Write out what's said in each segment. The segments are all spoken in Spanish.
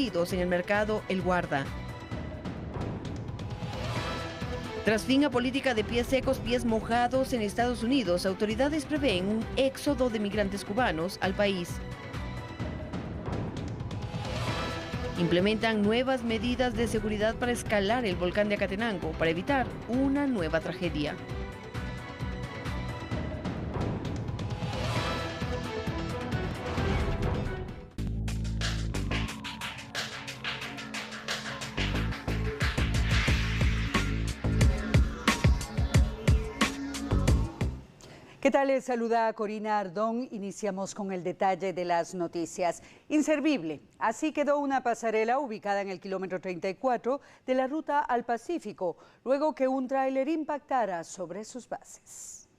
vendidos en el mercado El Guarda. Tras fin a política de pies secos, pies mojados en Estados Unidos, autoridades prevén un éxodo de migrantes cubanos al país. Implementan nuevas medidas de seguridad para escalar el volcán de Acatenango para evitar una nueva tragedia. ¿Qué tal? Les saluda Corina Ardón. Iniciamos con el detalle de las noticias. Inservible. Así quedó una pasarela ubicada en el kilómetro 34 de la ruta al Pacífico, luego que un tráiler impactara sobre sus bases.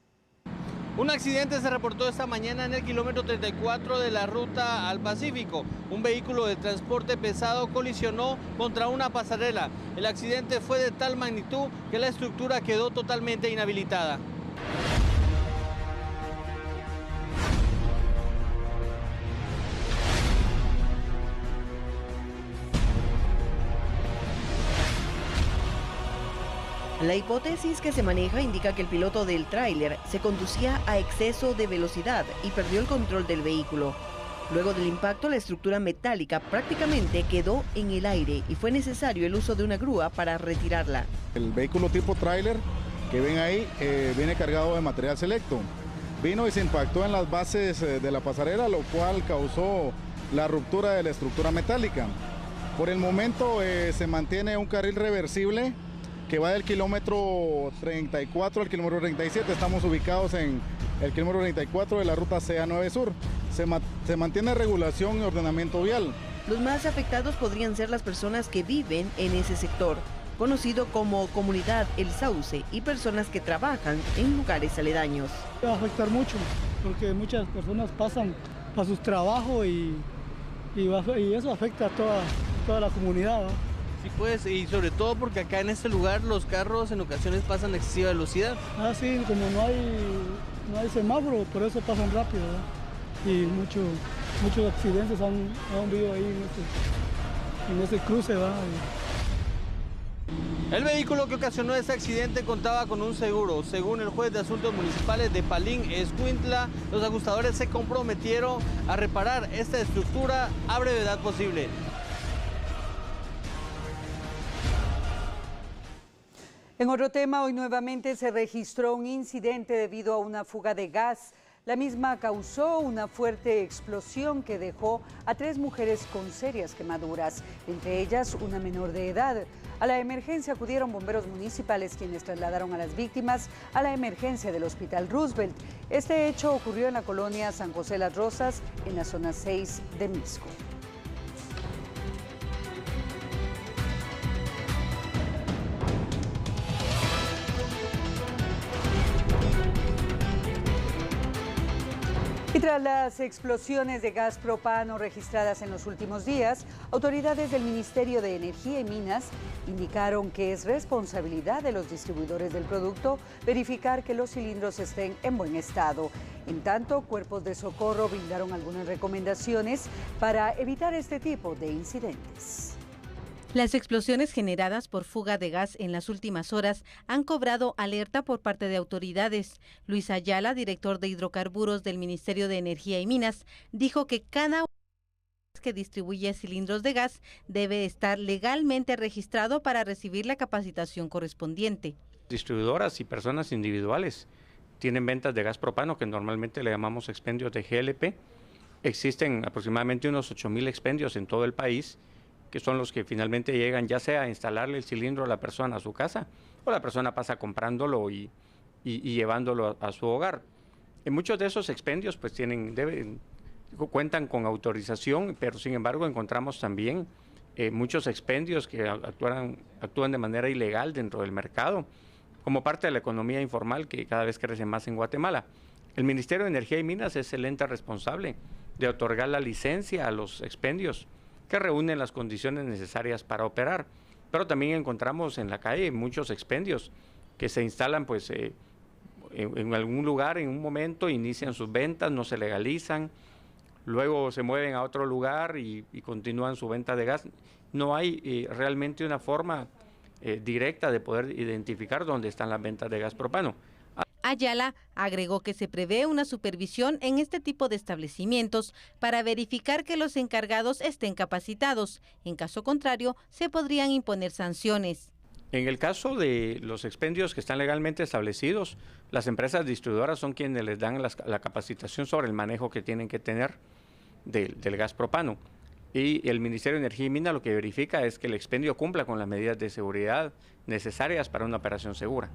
Un accidente se reportó esta mañana en el kilómetro 34 de la ruta al Pacífico. Un vehículo de transporte pesado colisionó contra una pasarela. El accidente fue de tal magnitud que la estructura quedó totalmente inhabilitada. La hipótesis que se maneja indica que el piloto del tráiler se conducía a exceso de velocidad y perdió el control del vehículo. Luego del impacto, la estructura metálica prácticamente quedó en el aire y fue necesario el uso de una grúa para retirarla. El vehículo tipo tráiler que ven ahí viene cargado de material selecto. Vino y se impactó en las bases de la pasarela, lo cual causó la ruptura de la estructura metálica. Por el momento se mantiene un carril reversible que va del kilómetro 34 al kilómetro 37. Estamos ubicados en el kilómetro 34 de la ruta CA9 Sur. Se mantiene regulación y ordenamiento vial. Los más afectados podrían ser las personas que viven en ese sector, conocido como Comunidad El Sauce, y personas que trabajan en lugares aledaños. Va a afectar mucho, porque muchas personas pasan a sus trabajos y eso afecta a toda la comunidad, ¿no? Sí, pues, y sobre todo porque acá en este lugar los carros en ocasiones pasan a excesiva velocidad. Ah, sí, como no hay semáforo, por eso pasan rápido, ¿no? Y muchos accidentes han habido ahí en ese cruce, ¿no? El vehículo que ocasionó este accidente contaba con un seguro. Según el juez de asuntos municipales de Palín, Escuintla, los ajustadores se comprometieron a reparar esta estructura a brevedad posible. En otro tema, hoy nuevamente se registró un incidente debido a una fuga de gas. La misma causó una fuerte explosión que dejó a 3 mujeres con serias quemaduras, entre ellas una menor de edad. A la emergencia acudieron bomberos municipales, quienes trasladaron a las víctimas a la emergencia del Hospital Roosevelt. Este hecho ocurrió en la colonia San José Las Rosas, en la zona 6 de Misco. Y tras las explosiones de gas propano registradas en los últimos días, autoridades del Ministerio de Energía y Minas indicaron que es responsabilidad de los distribuidores del producto verificar que los cilindros estén en buen estado. En tanto, cuerpos de socorro brindaron algunas recomendaciones para evitar este tipo de incidentes. Las explosiones generadas por fuga de gas en las últimas horas han cobrado alerta por parte de autoridades. Luis Ayala, director de hidrocarburos del Ministerio de Energía y Minas, dijo que cada que distribuye cilindros de gas debe estar legalmente registrado para recibir la capacitación correspondiente. Distribuidoras y personas individuales tienen ventas de gas propano, que normalmente le llamamos expendios de GLP. Existen aproximadamente unos 8,000 expendios en todo el país, que son los que finalmente llegan ya sea a instalarle el cilindro a la persona a su casa, o la persona pasa comprándolo y llevándolo a su hogar. En muchos de esos expendios pues cuentan con autorización, pero sin embargo encontramos también muchos expendios que actúan de manera ilegal dentro del mercado, como parte de la economía informal que cada vez crece más en Guatemala. El Ministerio de Energía y Minas es el ente responsable de otorgar la licencia a los expendios que reúnen las condiciones necesarias para operar. Pero también encontramos en la calle muchos expendios que se instalan pues en algún lugar, en un momento, inician sus ventas, no se legalizan, luego se mueven a otro lugar y continúan su venta de gas. No hay realmente una forma directa de poder identificar dónde están las ventas de gas propano. Ayala agregó que se prevé una supervisión en este tipo de establecimientos para verificar que los encargados estén capacitados. En caso contrario, se podrían imponer sanciones. En el caso de los expendios que están legalmente establecidos, las empresas distribuidoras son quienes les dan la capacitación sobre el manejo que tienen que tener del gas propano. Y el Ministerio de Energía y Minas lo que verifica es que el expendio cumpla con las medidas de seguridad necesarias para una operación segura.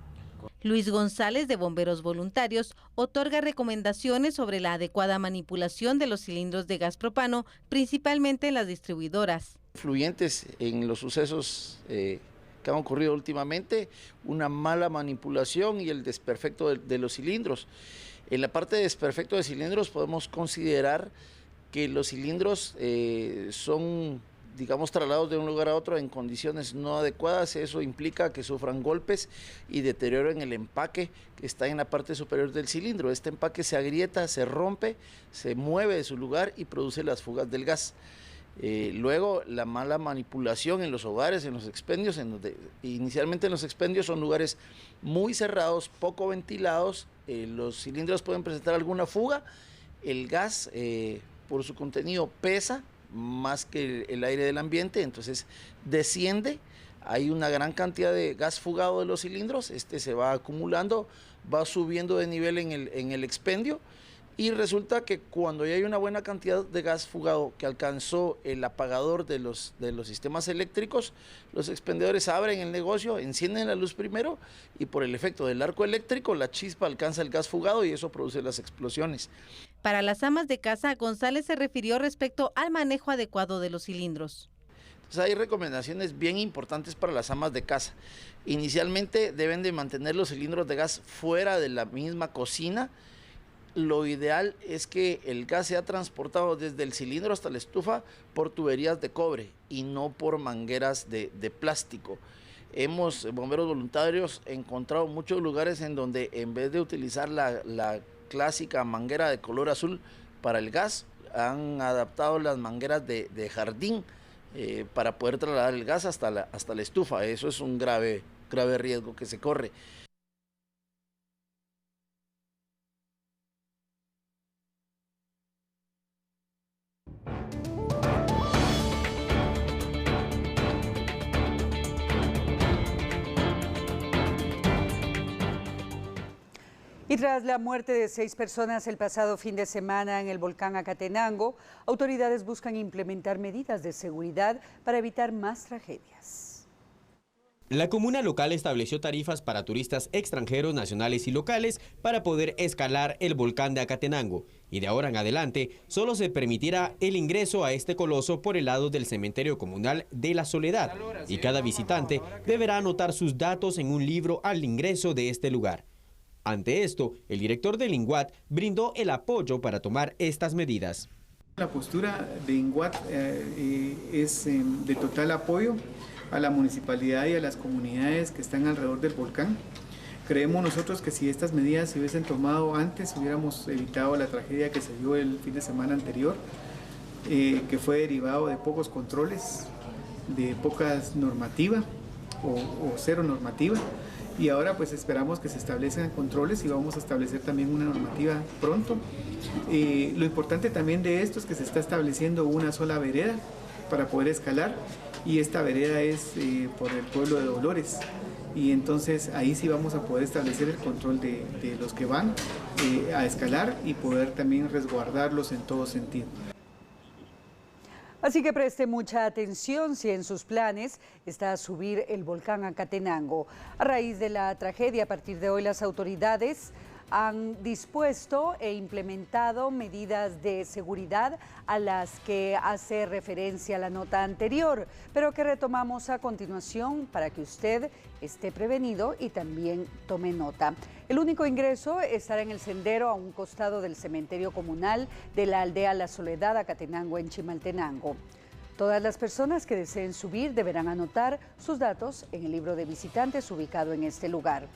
Luis González, de Bomberos Voluntarios, otorga recomendaciones sobre la adecuada manipulación de los cilindros de gas propano, principalmente en las distribuidoras. Influyentes en los sucesos que han ocurrido últimamente, una mala manipulación y el desperfecto de los cilindros. En la parte de desperfecto de cilindros podemos considerar que los cilindros son, digamos, trasladados de un lugar a otro en condiciones no adecuadas. Eso implica que sufran golpes y deterioro en el empaque que está en la parte superior del cilindro. Este empaque se agrieta, se rompe, se mueve de su lugar y produce las fugas del gas. Luego, la mala manipulación en los hogares, en los expendios, inicialmente en los expendios son lugares muy cerrados, poco ventilados, los cilindros pueden presentar alguna fuga, el gas por su contenido pesa más que el aire del ambiente, entonces desciende, hay una gran cantidad de gas fugado de los cilindros, este se va acumulando, va subiendo de nivel en el expendio, y resulta que cuando ya hay una buena cantidad de gas fugado que alcanzó el apagador de los sistemas eléctricos, los expendedores abren el negocio, encienden la luz primero y por el efecto del arco eléctrico la chispa alcanza el gas fugado y eso produce las explosiones. Para las amas de casa, González se refirió respecto al manejo adecuado de los cilindros. Entonces hay recomendaciones bien importantes para las amas de casa. Inicialmente deben de mantener los cilindros de gas fuera de la misma cocina. Lo ideal es que el gas sea transportado desde el cilindro hasta la estufa por tuberías de cobre y no por mangueras de plástico. Bomberos voluntarios, encontrado muchos lugares en donde en vez de utilizar la clásica manguera de color azul para el gas, han adaptado las mangueras de jardín para poder trasladar el gas hasta la estufa. Eso es un grave riesgo que se corre. Y tras la muerte de 6 personas el pasado fin de semana en el volcán Acatenango, autoridades buscan implementar medidas de seguridad para evitar más tragedias. La comuna local estableció tarifas para turistas extranjeros, nacionales y locales para poder escalar el volcán de Acatenango. Y de ahora en adelante solo se permitirá el ingreso a este coloso por el lado del cementerio comunal de La Soledad. Y cada visitante deberá anotar sus datos en un libro al ingreso de este lugar. Ante esto, el director del INGUAT brindó el apoyo para tomar estas medidas. La postura de INGUAT es de total apoyo a la municipalidad y a las comunidades que están alrededor del volcán. Creemos nosotros que si estas medidas se hubiesen tomado antes, hubiéramos evitado la tragedia que se dio el fin de semana anterior, que fue derivado de pocos controles, de poca normativa o cero normativa. Y ahora pues esperamos que se establezcan controles y vamos a establecer también una normativa pronto. Lo importante también de esto es que se está estableciendo una sola vereda para poder escalar y esta vereda es por el pueblo de Dolores. Y entonces ahí sí vamos a poder establecer el control de los que van a escalar y poder también resguardarlos en todo sentido. Así que preste mucha atención si en sus planes está subir el volcán Acatenango. A raíz de la tragedia, a partir de hoy las autoridades han dispuesto e implementado medidas de seguridad a las que hace referencia la nota anterior, pero que retomamos a continuación para que usted esté prevenido y también tome nota. El único ingreso estará en el sendero a un costado del cementerio comunal de la aldea La Soledad, Acatenango, en Chimaltenango. Todas las personas que deseen subir deberán anotar sus datos en el libro de visitantes ubicado en este lugar.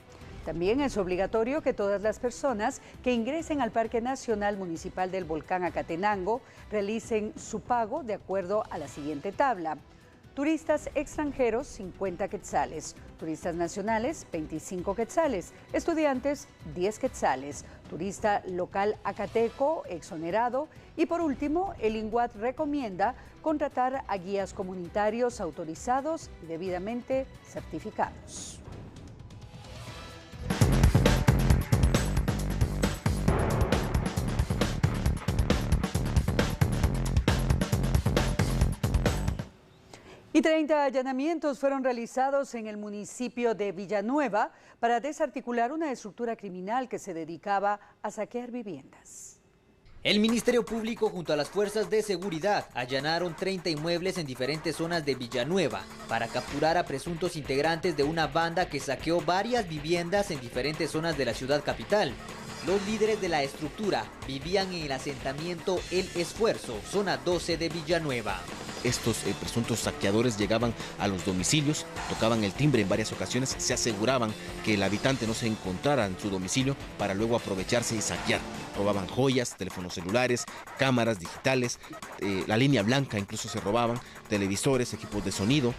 También es obligatorio que todas las personas que ingresen al Parque Nacional Municipal del Volcán Acatenango realicen su pago de acuerdo a la siguiente tabla. Turistas extranjeros, 50 quetzales. Turistas nacionales, 25 quetzales. Estudiantes, 10 quetzales. Turista local acateco, exonerado. Y por último, el INGUAT recomienda contratar a guías comunitarios autorizados y debidamente certificados. Y 30 allanamientos fueron realizados en el municipio de Villanueva para desarticular una estructura criminal que se dedicaba a saquear viviendas. El Ministerio Público junto a las fuerzas de seguridad allanaron 30 inmuebles en diferentes zonas de Villanueva para capturar a presuntos integrantes de una banda que saqueó varias viviendas en diferentes zonas de la ciudad capital. Los líderes de la estructura vivían en el asentamiento El Esfuerzo, zona 12 de Villanueva. Estos presuntos saqueadores llegaban a los domicilios, tocaban el timbre en varias ocasiones, se aseguraban que el habitante no se encontrara en su domicilio para luego aprovecharse y saquear. Robaban joyas, teléfonos celulares, cámaras digitales, la línea blanca incluso se robaban, televisores, equipos de sonido.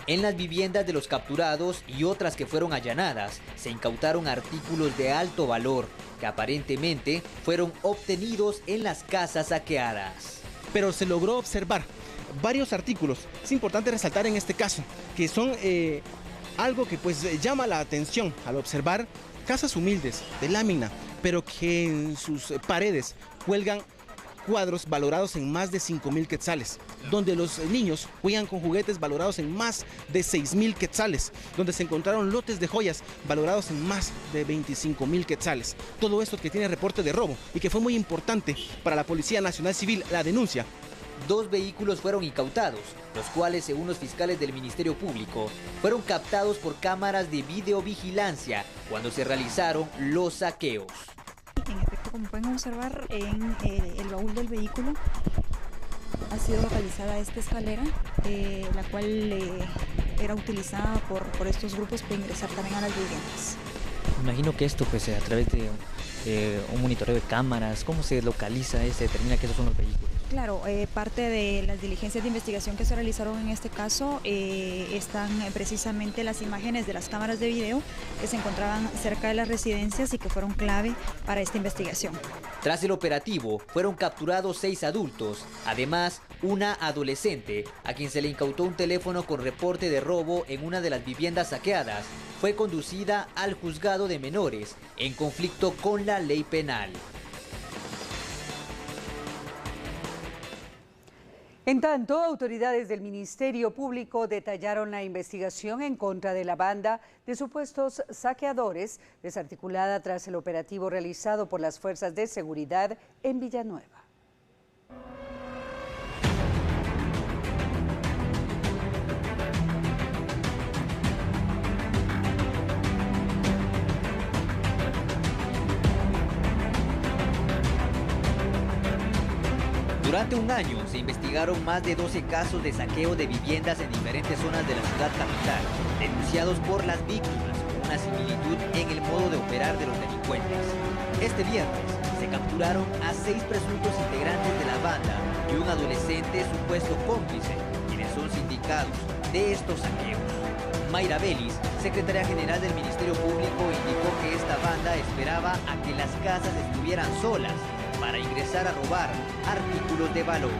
En las viviendas de los capturados y otras que fueron allanadas, se incautaron artículos de alto valor que aparentemente fueron obtenidos en las casas saqueadas. Pero se logró observar varios artículos. Es importante resaltar en este caso que son algo que pues llama la atención al observar casas humildes de lámina, pero que en sus paredes cuelgan cuadros valorados en más de 5,000 quetzales, donde los niños juegan con juguetes valorados en más de 6,000 quetzales, donde se encontraron lotes de joyas valorados en más de 25,000 quetzales. Todo esto que tiene reporte de robo y que fue muy importante para la Policía Nacional Civil, la denuncia. 2 vehículos fueron incautados, los cuales, según los fiscales del Ministerio Público, fueron captados por cámaras de videovigilancia cuando se realizaron los saqueos. En efecto, como pueden observar, en el baúl del vehículo ha sido localizada esta escalera, la cual era utilizada por estos grupos para ingresar también a las viviendas. Imagino que esto, pues, a través de un monitoreo de cámaras, ¿cómo se localiza y se determina que esos son los vehículos? Claro, parte de las diligencias de investigación que se realizaron en este caso están precisamente las imágenes de las cámaras de video que se encontraban cerca de las residencias y que fueron clave para esta investigación. Tras el operativo, fueron capturados 6 adultos, además una adolescente, a quien se le incautó un teléfono con reporte de robo en una de las viviendas saqueadas. Fue conducida al juzgado de menores en conflicto con la ley penal. En tanto, autoridades del Ministerio Público detallaron la investigación en contra de la banda de supuestos saqueadores desarticulada tras el operativo realizado por las fuerzas de seguridad en Villanueva. Durante un año se investigaron más de 12 casos de saqueo de viviendas en diferentes zonas de la ciudad capital, denunciados por las víctimas con una similitud en el modo de operar de los delincuentes. Este viernes se capturaron a 6 presuntos integrantes de la banda y un adolescente supuesto cómplice, quienes son sindicados de estos saqueos. Mayra Vélez, secretaria general del Ministerio Público, indicó que esta banda esperaba a que las casas estuvieran solas para ingresar a robar artículos de valor.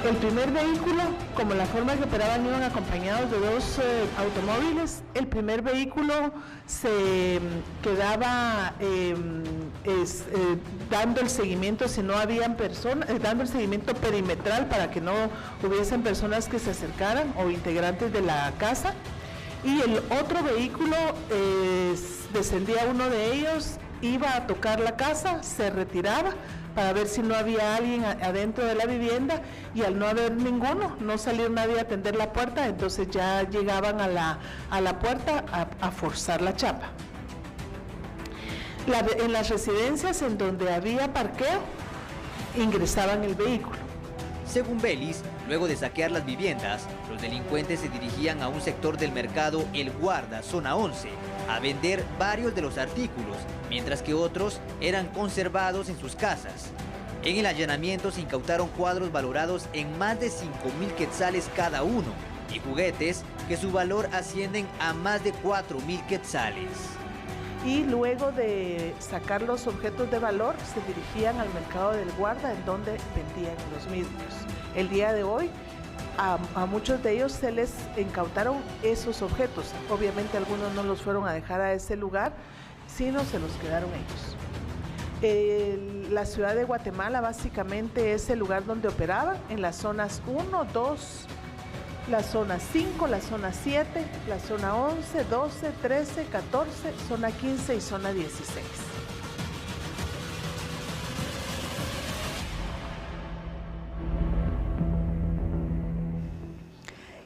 El primer vehículo, como la forma que operaban, iban acompañados de 2 automóviles. El primer vehículo se quedaba dando el seguimiento si no habían personas, dando el seguimiento perimetral para que no hubiesen personas que se acercaran o integrantes de la casa. Y el otro vehículo, descendía uno de ellos, iba a tocar la casa, se retiraba para ver si no había alguien adentro de la vivienda, y al no haber ninguno, no salir nadie a atender la puerta, entonces ya llegaban a la puerta a forzar la chapa. En las residencias en donde había parqueo, ingresaban el vehículo. Según Vélez, luego de saquear las viviendas, los delincuentes se dirigían a un sector del mercado El Guarda, zona 11, a vender varios de los artículos, mientras que otros eran conservados en sus casas. En el allanamiento se incautaron cuadros valorados en más de 5.000 quetzales cada uno y juguetes que su valor ascienden a más de 4.000 quetzales. Y luego de sacar los objetos de valor, se dirigían al mercado del Guarda, en donde vendían los mismos. El día de hoy, a muchos de ellos se les incautaron esos objetos. Obviamente algunos no los fueron a dejar a ese lugar, sino se los quedaron ellos. La ciudad de Guatemala básicamente es el lugar donde operaban, en las zonas 1, 2, la zona 5, la zona 7, la zona 11, 12, 13, 14, zona 15 y zona 16.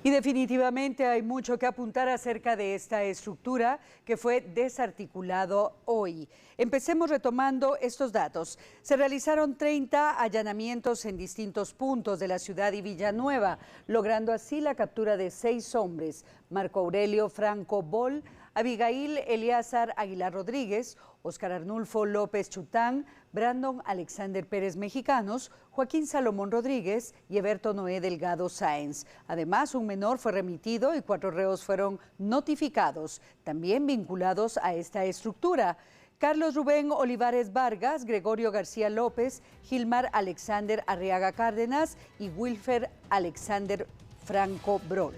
Y definitivamente hay mucho que apuntar acerca de esta estructura que fue desarticulado hoy. Empecemos retomando estos datos. Se realizaron 30 allanamientos en distintos puntos de la ciudad y Villanueva, logrando así la captura de 6 hombres: Marco Aurelio Franco Bol, Abigail Eliazar Aguilar Rodríguez, Oscar Arnulfo López Chután, Brandon Alexander Pérez Mexicanos, Joaquín Salomón Rodríguez y Eberto Noé Delgado Sáenz. Además, un menor fue remitido y 4 reos fueron notificados, también vinculados a esta estructura: Carlos Rubén Olivares Vargas, Gregorio García López, Gilmar Alexander Arriaga Cárdenas y Wilfer Alexander Franco Brol.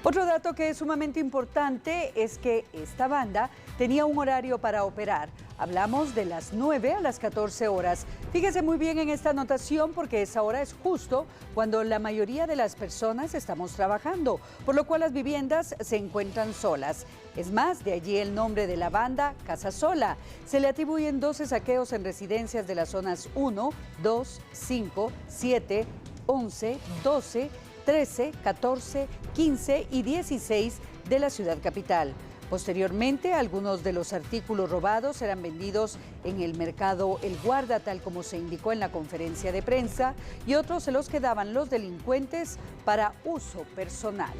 Otro dato que es sumamente importante es que esta banda tenía un horario para operar. Hablamos de las 9 a las 14 horas. Fíjese muy bien en esta anotación porque esa hora es justo cuando la mayoría de las personas estamos trabajando, por lo cual las viviendas se encuentran solas. Es más, de allí el nombre de la banda, Casa Sola. Se le atribuyen 12 saqueos en residencias de las zonas 1, 2, 5, 7, 11, 12, 13, 14, 15 y 16 de la ciudad capital. Posteriormente, algunos de los artículos robados eran vendidos en el mercado El Guarda, tal como se indicó en la conferencia de prensa, y otros se los quedaban los delincuentes para uso personal.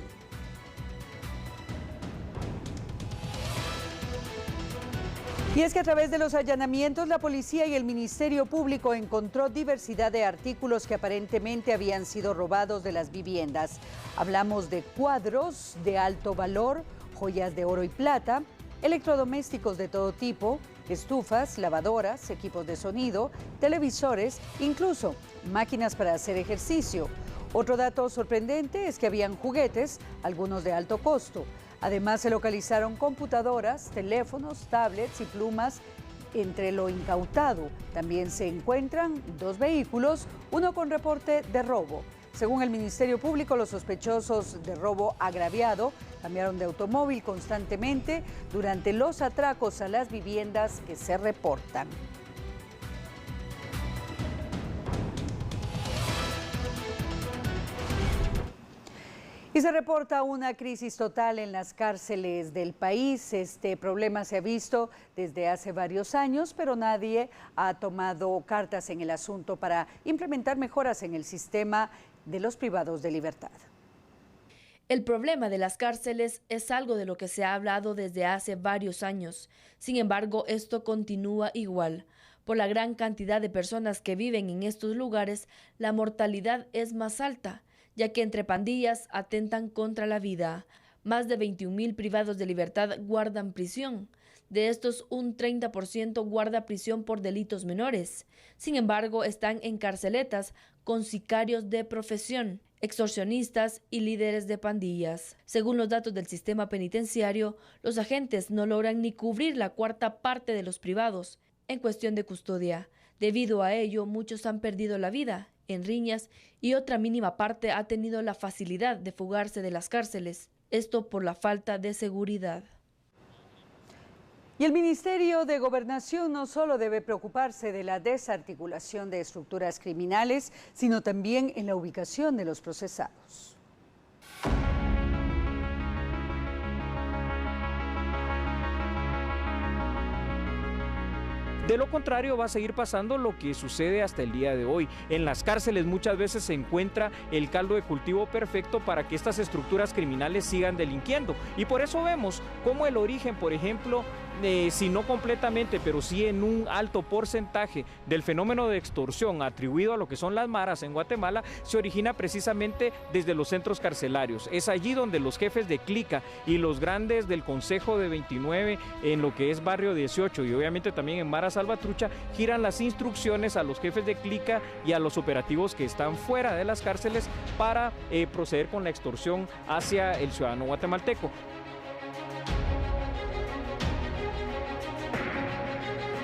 Y es que a través de los allanamientos, la policía y el Ministerio Público encontró diversidad de artículos que aparentemente habían sido robados de las viviendas. Hablamos de cuadros de alto valor, joyas de oro y plata, electrodomésticos de todo tipo, estufas, lavadoras, equipos de sonido, televisores, incluso máquinas para hacer ejercicio. Otro dato sorprendente es que habían juguetes, algunos de alto costo. Además, se localizaron computadoras, teléfonos, tablets y plumas entre lo incautado. También se encuentran 2 vehículos, uno con reporte de robo. Según el Ministerio Público, los sospechosos de robo agraviado cambiaron de automóvil constantemente durante los atracos a las viviendas que se reportan. Y se reporta una crisis total en las cárceles del país. Este problema se ha visto desde hace varios años, pero nadie ha tomado cartas en el asunto para implementar mejoras en el sistema de los privados de libertad. El problema de las cárceles es algo de lo que se ha hablado desde hace varios años. Sin embargo, esto continúa igual. Por la gran cantidad de personas que viven en estos lugares, la mortalidad es más alta, ya que entre pandillas atentan contra la vida. Más de 21.000 privados de libertad guardan prisión. De estos, un 30% guarda prisión por delitos menores. Sin embargo, están en carceletas con sicarios de profesión, extorsionistas y líderes de pandillas. Según los datos del sistema penitenciario, los agentes no logran ni cubrir la 1/4 parte de los privados en cuestión de custodia. Debido a ello, muchos han perdido la vida en riñas y otra mínima parte ha tenido la facilidad de fugarse de las cárceles, esto por la falta de seguridad. Y el Ministerio de Gobernación no solo debe preocuparse de la desarticulación de estructuras criminales, sino también en la ubicación de los procesados. De lo contrario, va a seguir pasando lo que sucede hasta el día de hoy. En las cárceles muchas veces se encuentra el caldo de cultivo perfecto para que estas estructuras criminales sigan delinquiendo. Y por eso vemos cómo el origen, por ejemplo, si no completamente, pero sí en un alto porcentaje del fenómeno de extorsión atribuido a lo que son las maras en Guatemala, se origina precisamente desde los centros carcelarios. Es allí donde los jefes de clica y los grandes del Consejo de 29 en lo que es Barrio 18 y obviamente también en Mara Salvatrucha giran las instrucciones a los jefes de clica y a los operativos que están fuera de las cárceles para proceder con la extorsión hacia el ciudadano guatemalteco.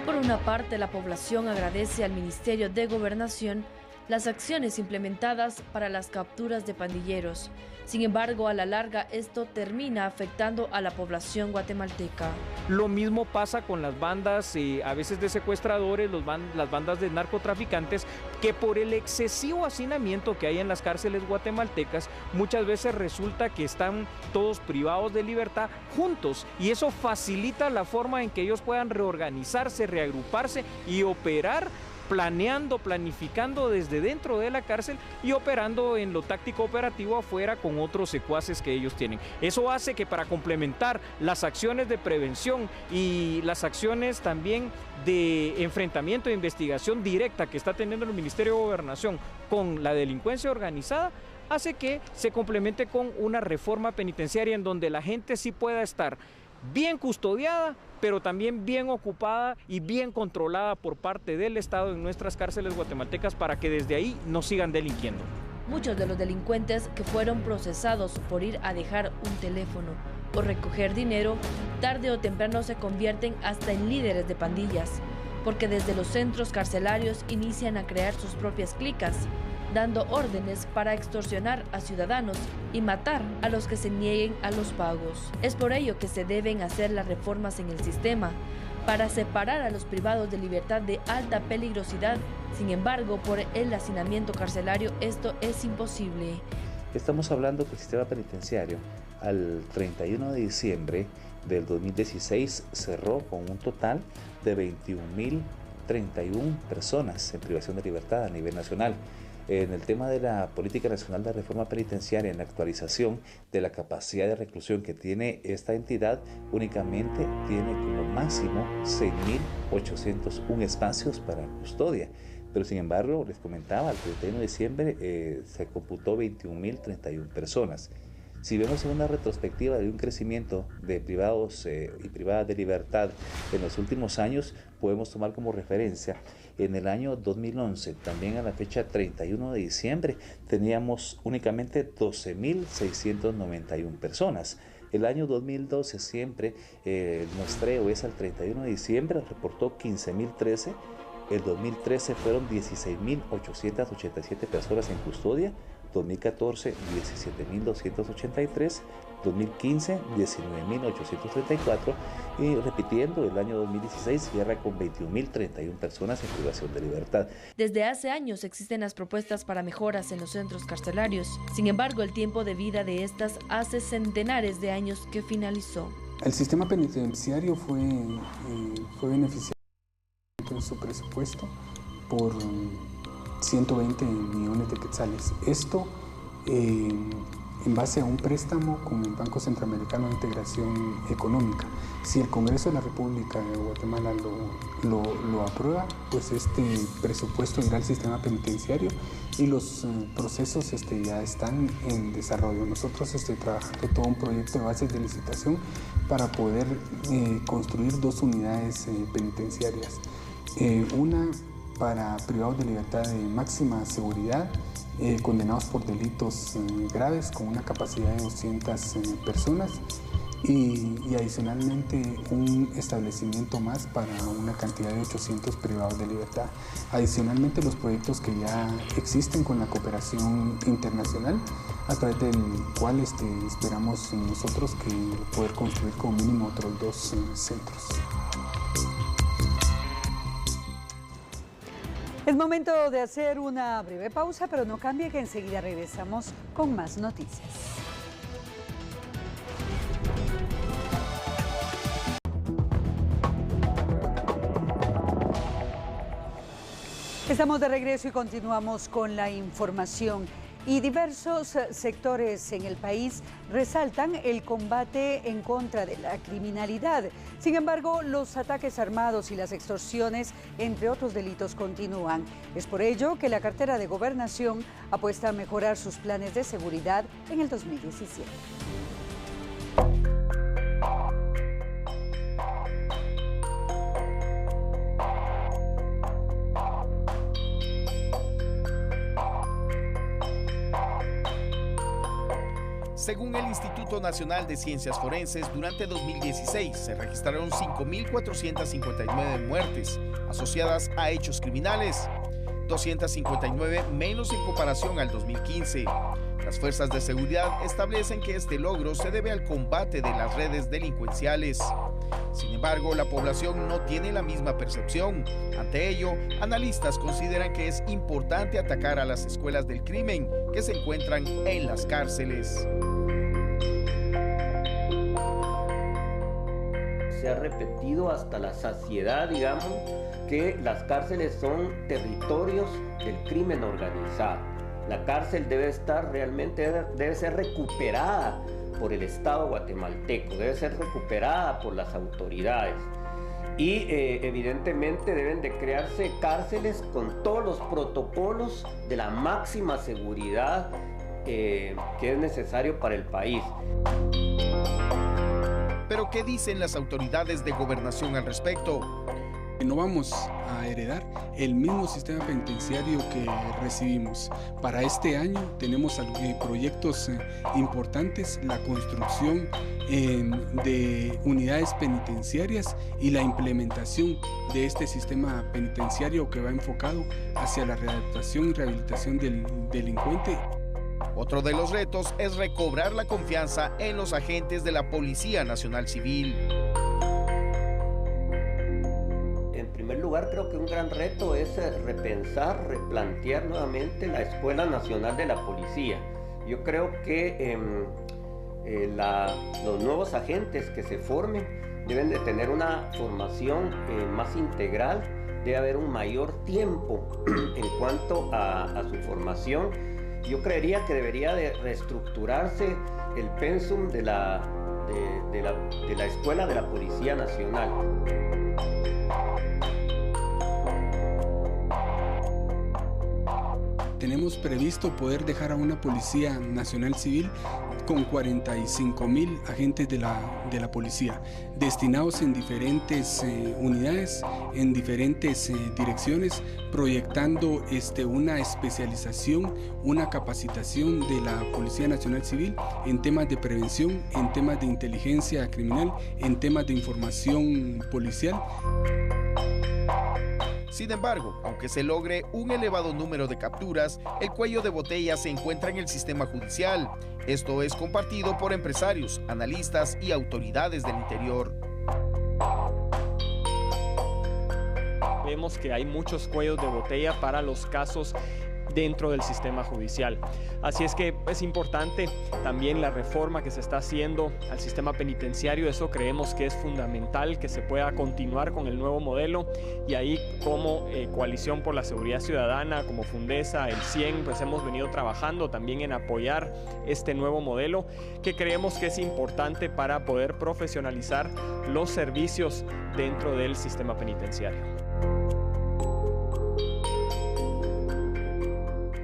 Por una parte, la población agradece al Ministerio de Gobernación las acciones implementadas para las capturas de pandilleros. Sin embargo, a la larga esto termina afectando a la población guatemalteca. Lo mismo pasa con las bandas, a veces de secuestradores, las bandas de narcotraficantes, que por el excesivo hacinamiento que hay en las cárceles guatemaltecas, muchas veces resulta que están todos privados de libertad juntos, y eso facilita la forma en que ellos puedan reorganizarse, reagruparse y operar planificando desde dentro de la cárcel y operando en lo táctico operativo afuera con otros secuaces que ellos tienen. Eso hace que para complementar las acciones de prevención y las acciones también de enfrentamiento e investigación directa que está teniendo el Ministerio de Gobernación con la delincuencia organizada, hace que se complemente con una reforma penitenciaria en donde la gente sí pueda estar bien custodiada, pero también bien ocupada y bien controlada por parte del Estado en nuestras cárceles guatemaltecas para que desde ahí no sigan delinquiendo. Muchos de los delincuentes que fueron procesados por ir a dejar un teléfono o recoger dinero, tarde o temprano se convierten hasta en líderes de pandillas, porque desde los centros carcelarios inician a crear sus propias clicas, dando órdenes para extorsionar a ciudadanos y matar a los que se nieguen a los pagos. Es por ello que se deben hacer las reformas en el sistema para separar a los privados de libertad de alta peligrosidad. Sin embargo, por el hacinamiento carcelario esto es imposible. Estamos hablando que el sistema penitenciario al 31 de diciembre del 2016 cerró con un total de 21.031 personas en privación de libertad a nivel nacional. En el tema de la Política Nacional de Reforma Penitenciaria, en la actualización de la capacidad de reclusión que tiene esta entidad, únicamente tiene como máximo 6.801 espacios para custodia. Pero sin embargo, les comentaba, al 31 de diciembre se computó 21.031 personas. Si vemos en una retrospectiva de un crecimiento de privados y privadas de libertad en los últimos años, podemos tomar como referencia en el año 2011, también a la fecha 31 de diciembre, teníamos únicamente 12.691 personas. El año 2012 siempre, el muestreo es al 31 de diciembre, reportó 15.013. El 2013 fueron 16.887 personas en custodia. 2014, 17.283, 2015, 19.834 y repitiendo, el año 2016 cierra con 21.031 personas en privación de libertad. Desde hace años existen las propuestas para mejoras en los centros carcelarios. Sin embargo, el tiempo de vida de estas hace centenares de años que finalizó. El sistema penitenciario fue beneficiado en su presupuesto por 120 millones de quetzales. Esto en base a un préstamo con el Banco Centroamericano de Integración Económica. Si el Congreso de la República de Guatemala lo aprueba, pues este presupuesto irá al sistema penitenciario y los procesos ya están en desarrollo. Nosotros trabajando todo un proyecto de bases de licitación para poder construir 2 unidades penitenciarias. Una para privados de libertad de máxima seguridad, condenados por delitos graves con una capacidad de 200 personas y adicionalmente un establecimiento más para una cantidad de 800 privados de libertad. Adicionalmente los proyectos que ya existen con la cooperación internacional, a través del cual esperamos nosotros que poder construir como mínimo otros 2 centros. Es momento de hacer una breve pausa, pero no cambie que enseguida regresamos con más noticias. Estamos de regreso y continuamos con la información. Y diversos sectores en el país resaltan el combate en contra de la criminalidad. Sin embargo, los ataques armados y las extorsiones, entre otros delitos, continúan. Es por ello que la cartera de Gobernación apuesta a mejorar sus planes de seguridad en el 2017. Según el Instituto Nacional de Ciencias Forenses, durante 2016 se registraron 5.459 muertes asociadas a hechos criminales, 259 menos en comparación al 2015. Las fuerzas de seguridad establecen que este logro se debe al combate de las redes delincuenciales. Sin embargo, la población no tiene la misma percepción. Ante ello, analistas consideran que es importante atacar a las escuelas del crimen que se encuentran en las cárceles. Se ha repetido hasta la saciedad, digamos, que las cárceles son territorios del crimen organizado. La cárcel debe ser recuperada por el Estado guatemalteco, debe ser recuperada por las autoridades. Y evidentemente deben de crearse cárceles con todos los protocolos de la máxima seguridad que es necesario para el país. ¿Pero qué dicen las autoridades de gobernación al respecto? No vamos a heredar el mismo sistema penitenciario que recibimos. Para este año tenemos proyectos importantes, la construcción de unidades penitenciarias y la implementación de este sistema penitenciario que va enfocado hacia la readaptación y rehabilitación del delincuente. Otro de los retos es recobrar la confianza en los agentes de la Policía Nacional Civil. En primer lugar, creo que un gran reto es repensar, replantear nuevamente la Escuela Nacional de la Policía. Yo creo que los nuevos agentes que se formen deben de tener una formación más integral, debe haber un mayor tiempo en cuanto a su formación. Yo creería que debería de reestructurarse el pensum de la Escuela de la Policía Nacional. Tenemos previsto poder dejar a una Policía Nacional Civil con 45.000 agentes de la policía, destinados en diferentes unidades, en diferentes direcciones, proyectando una especialización, una capacitación de la Policía Nacional Civil en temas de prevención, en temas de inteligencia criminal, en temas de información policial. Sin embargo, aunque se logre un elevado número de capturas, el cuello de botella se encuentra en el sistema judicial. Esto es compartido por empresarios, analistas y autoridades del interior. Vemos que hay muchos cuellos de botella para los casos dentro del sistema judicial. Así es que es importante también la reforma que se está haciendo al sistema penitenciario. Eso creemos que es fundamental, que se pueda continuar con el nuevo modelo, y ahí como Coalición por la Seguridad Ciudadana, como Fundesa, el CIEN, pues hemos venido trabajando también en apoyar este nuevo modelo que creemos que es importante para poder profesionalizar los servicios dentro del sistema penitenciario.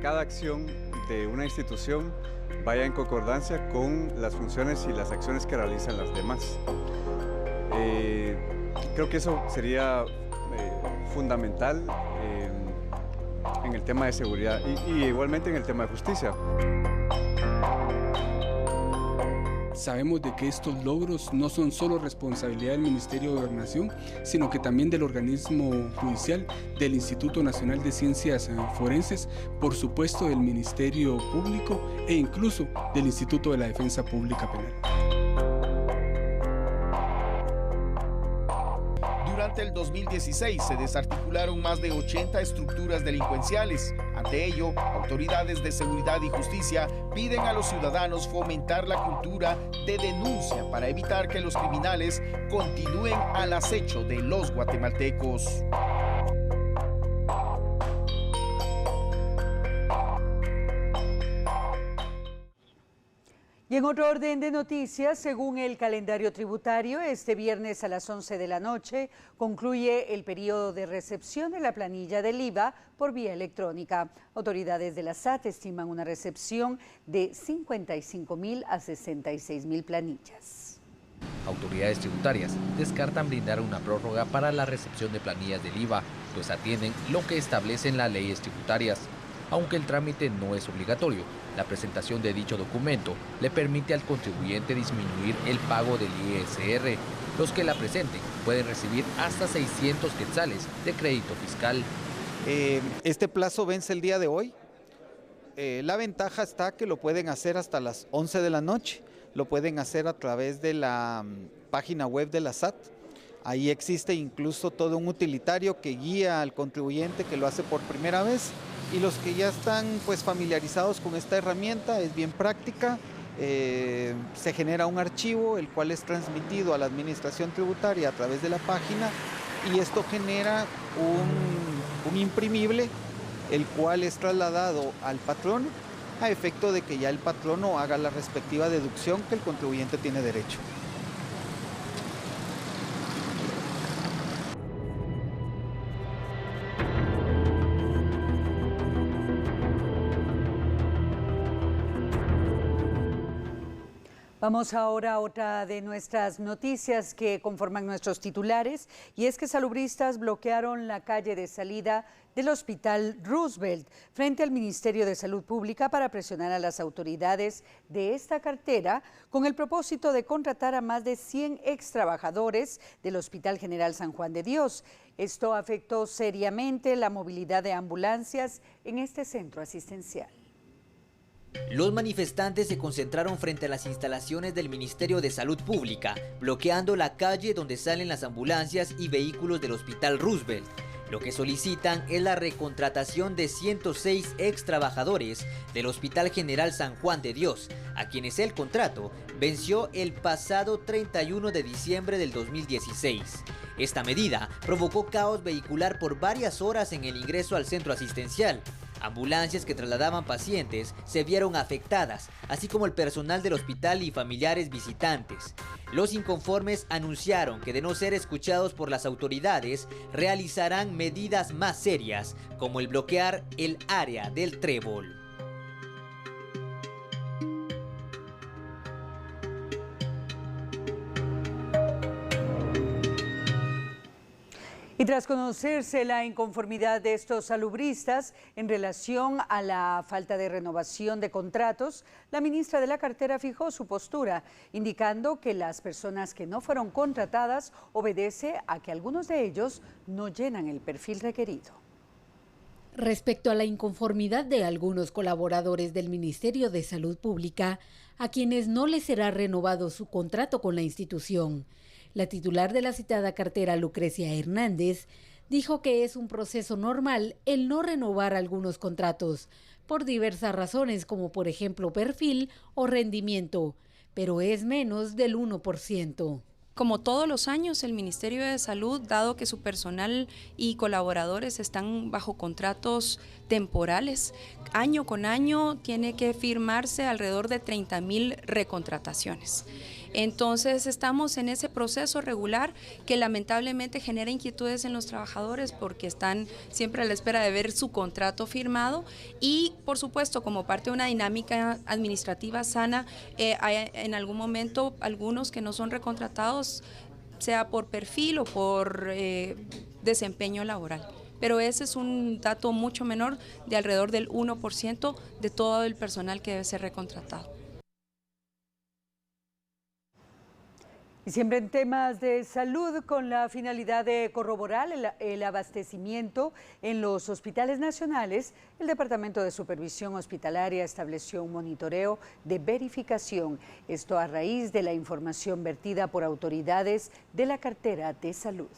Cada acción de una institución vaya en concordancia con las funciones y las acciones que realizan las demás. Creo que eso sería fundamental en el tema de seguridad y igualmente en el tema de justicia. Sabemos de que estos logros no son solo responsabilidad del Ministerio de Gobernación, sino que también del organismo judicial, del Instituto Nacional de Ciencias Forenses, por supuesto del Ministerio Público e incluso del Instituto de la Defensa Pública Penal. Durante el 2016 se desarticularon más de 80 estructuras delincuenciales. Ante ello, autoridades de seguridad y justicia piden a los ciudadanos fomentar la cultura de denuncia para evitar que los criminales continúen al acecho de los guatemaltecos. Y en otro orden de noticias, según el calendario tributario, este viernes a las 11 de la noche concluye el periodo de recepción de la planilla del IVA por vía electrónica. Autoridades de la SAT estiman una recepción de 55.000 a 66.000 planillas. Autoridades tributarias descartan brindar una prórroga para la recepción de planillas del IVA, pues atienden lo que establecen las leyes tributarias. Aunque el trámite no es obligatorio, la presentación de dicho documento le permite al contribuyente disminuir el pago del ISR. Los que la presenten pueden recibir hasta 600 quetzales de crédito fiscal. Este plazo vence el día de hoy. La ventaja está que lo pueden hacer hasta las 11 de la noche. Lo pueden hacer a través de la página web de la SAT. Ahí existe incluso todo un utilitario que guía al contribuyente que lo hace por primera vez. Y los que ya están pues familiarizados con esta herramienta, es bien práctica, se genera un archivo el cual es transmitido a la administración tributaria a través de la página y esto genera un imprimible el cual es trasladado al patrono a efecto de que ya el patrono haga la respectiva deducción que el contribuyente tiene derecho. Vamos ahora a otra de nuestras noticias que conforman nuestros titulares, y es que salubristas bloquearon la calle de salida del Hospital Roosevelt frente al Ministerio de Salud Pública para presionar a las autoridades de esta cartera con el propósito de contratar a más de 100 ex trabajadores del Hospital General San Juan de Dios. Esto afectó seriamente la movilidad de ambulancias en este centro asistencial. Los manifestantes se concentraron frente a las instalaciones del Ministerio de Salud Pública, bloqueando la calle donde salen las ambulancias y vehículos del Hospital Roosevelt. Lo que solicitan es la recontratación de 106 ex trabajadores del Hospital General San Juan de Dios, a quienes el contrato venció el pasado 31 de diciembre del 2016. Esta medida provocó caos vehicular por varias horas en el ingreso al centro asistencial. Ambulancias que trasladaban pacientes se vieron afectadas, así como el personal del hospital y familiares visitantes. Los inconformes anunciaron que de no ser escuchados por las autoridades, realizarán medidas más serias, como el bloquear el área del Trébol. Y tras conocerse la inconformidad de estos salubristas en relación a la falta de renovación de contratos, la ministra de la cartera fijó su postura, indicando que las personas que no fueron contratadas obedece a que algunos de ellos no llenan el perfil requerido. Respecto a la inconformidad de algunos colaboradores del Ministerio de Salud Pública, a quienes no les será renovado su contrato con la institución, la titular de la citada cartera, Lucrecia Hernández, dijo que es un proceso normal el no renovar algunos contratos, por diversas razones como por ejemplo perfil o rendimiento, pero es menos del 1%. Como todos los años, el Ministerio de Salud, dado que su personal y colaboradores están bajo contratos temporales, año con año tiene que firmarse alrededor de 30.000 recontrataciones. Entonces estamos en ese proceso regular que lamentablemente genera inquietudes en los trabajadores porque están siempre a la espera de ver su contrato firmado y por supuesto como parte de una dinámica administrativa sana, hay en algún momento algunos que no son recontratados, sea por perfil o por desempeño laboral. Pero ese es un dato mucho menor de alrededor del 1% de todo el personal que debe ser recontratado. Y siempre en temas de salud, con la finalidad de corroborar el abastecimiento en los hospitales nacionales, el Departamento de Supervisión Hospitalaria estableció un monitoreo de verificación, esto a raíz de la información vertida por autoridades de la cartera de salud.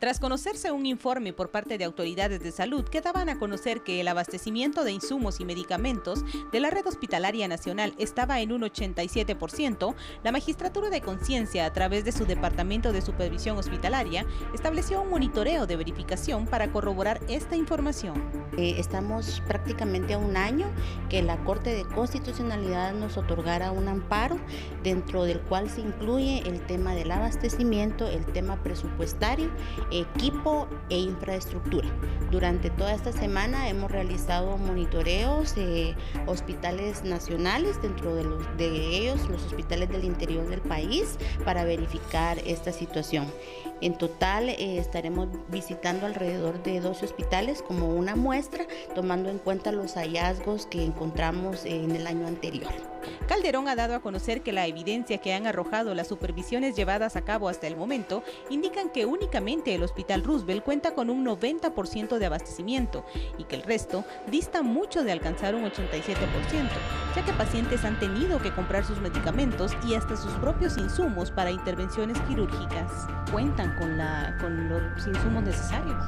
Tras conocerse un informe por parte de autoridades de salud que daban a conocer que el abastecimiento de insumos y medicamentos de la red hospitalaria nacional estaba en un 87%, la Magistratura de Conciencia, a través de su Departamento de Supervisión Hospitalaria, estableció un monitoreo de verificación para corroborar esta información. Estamos prácticamente a un año que la Corte de Constitucionalidad nos otorgara un amparo, dentro del cual se incluye el tema del abastecimiento, el tema presupuestario, equipo e infraestructura. Durante toda esta semana hemos realizado monitoreos de hospitales nacionales, dentro de ellos los hospitales del interior del país, para verificar esta situación. En total estaremos visitando alrededor de 12 hospitales como una muestra, tomando en cuenta los hallazgos que encontramos en el año anterior. Calderón ha dado a conocer que la evidencia que han arrojado las supervisiones llevadas a cabo hasta el momento indican que únicamente el Hospital Roosevelt cuenta con un 90% de abastecimiento y que el resto dista mucho de alcanzar un 87%, ya que pacientes han tenido que comprar sus medicamentos y hasta sus propios insumos para intervenciones quirúrgicas. ¿Cuentan con los insumos necesarios?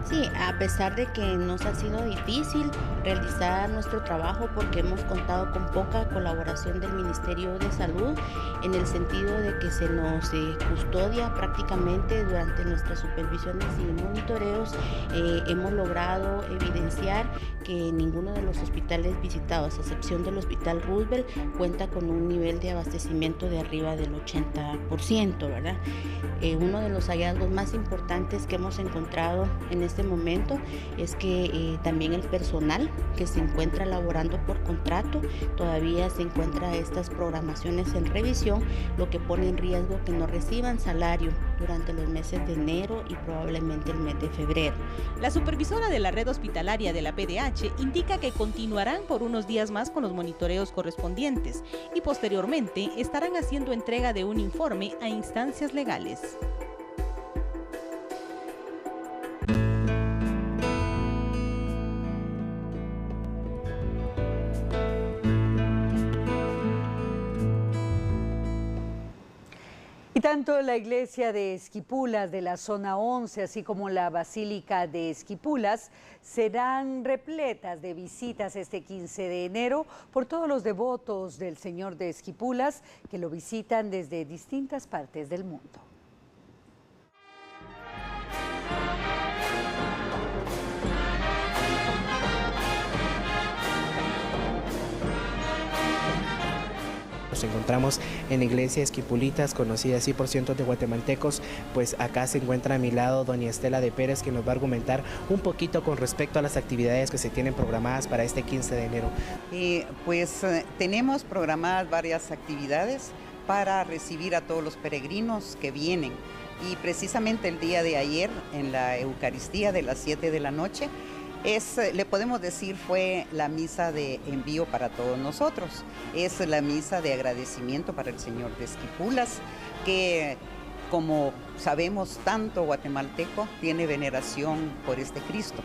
Sí, a pesar de que nos ha sido difícil realizar nuestro trabajo porque hemos contado con poca colaboración del Ministerio de Salud, en el sentido de que se nos custodia prácticamente durante nuestras supervisiones y monitoreos, hemos logrado evidenciar que ninguno de los hospitales visitados, a excepción del Hospital Roosevelt, cuenta con un nivel de abastecimiento de arriba del 80%, ¿verdad? Uno de los hallazgos más importantes que hemos encontrado en este momento es que también el personal que se encuentra laborando por contrato todavía se encuentra estas programaciones en revisión, lo que pone en riesgo que no reciban salario durante los meses de enero y probablemente el mes de febrero. La supervisora de la red hospitalaria de la PDH indica que continuarán por unos días más con los monitoreos correspondientes y posteriormente estarán haciendo entrega de un informe a instancias legales. Y tanto la iglesia de Esquipulas de la zona 11, así como la basílica de Esquipulas, serán repletas de visitas este 15 de enero por todos los devotos del Señor de Esquipulas que lo visitan desde distintas partes del mundo. Nos encontramos en la iglesia Esquipulitas, conocida así por cientos de guatemaltecos. Pues acá se encuentra a mi lado doña Estela de Pérez, que nos va a argumentar un poquito con respecto a las actividades que se tienen programadas para este 15 de enero. Tenemos programadas varias actividades para recibir a todos los peregrinos que vienen. Y precisamente el día de ayer, en la Eucaristía de las 7 de la noche, le podemos decir, fue la misa de envío para todos nosotros. Es la misa de agradecimiento para el Señor de Esquipulas, que, como sabemos, tanto guatemalteco tiene veneración por este Cristo.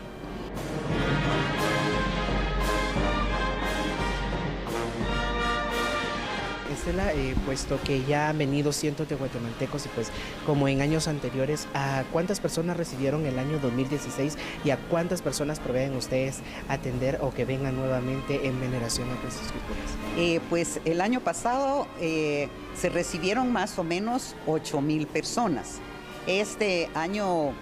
Estela, puesto que ya han venido cientos de guatemaltecos y pues como en años anteriores, ¿a cuántas personas recibieron el año 2016 y a cuántas personas prevén ustedes atender o que vengan nuevamente en veneración a Cristo Esquipulas? Pues el año pasado se recibieron más o menos 8,000 personas. Este año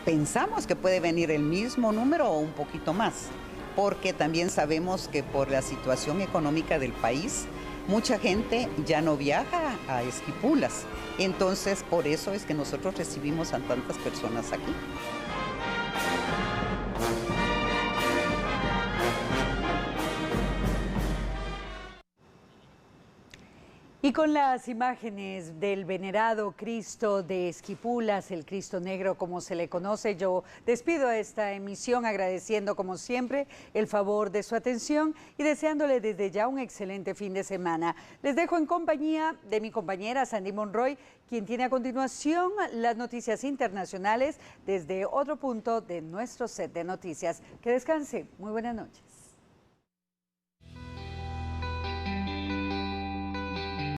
pensamos que puede venir el mismo número o un poquito más, porque también sabemos que por la situación económica del país, mucha gente ya no viaja a Esquipulas. Entonces, por eso es que nosotros recibimos a tantas personas aquí. Y con las imágenes del venerado Cristo de Esquipulas, el Cristo Negro como se le conoce, yo despido a esta emisión agradeciendo como siempre el favor de su atención y deseándole desde ya un excelente fin de semana. Les dejo en compañía de mi compañera Sandy Monroy, quien tiene a continuación las noticias internacionales desde otro punto de nuestro set de noticias. Que descanse. Muy buenas noches.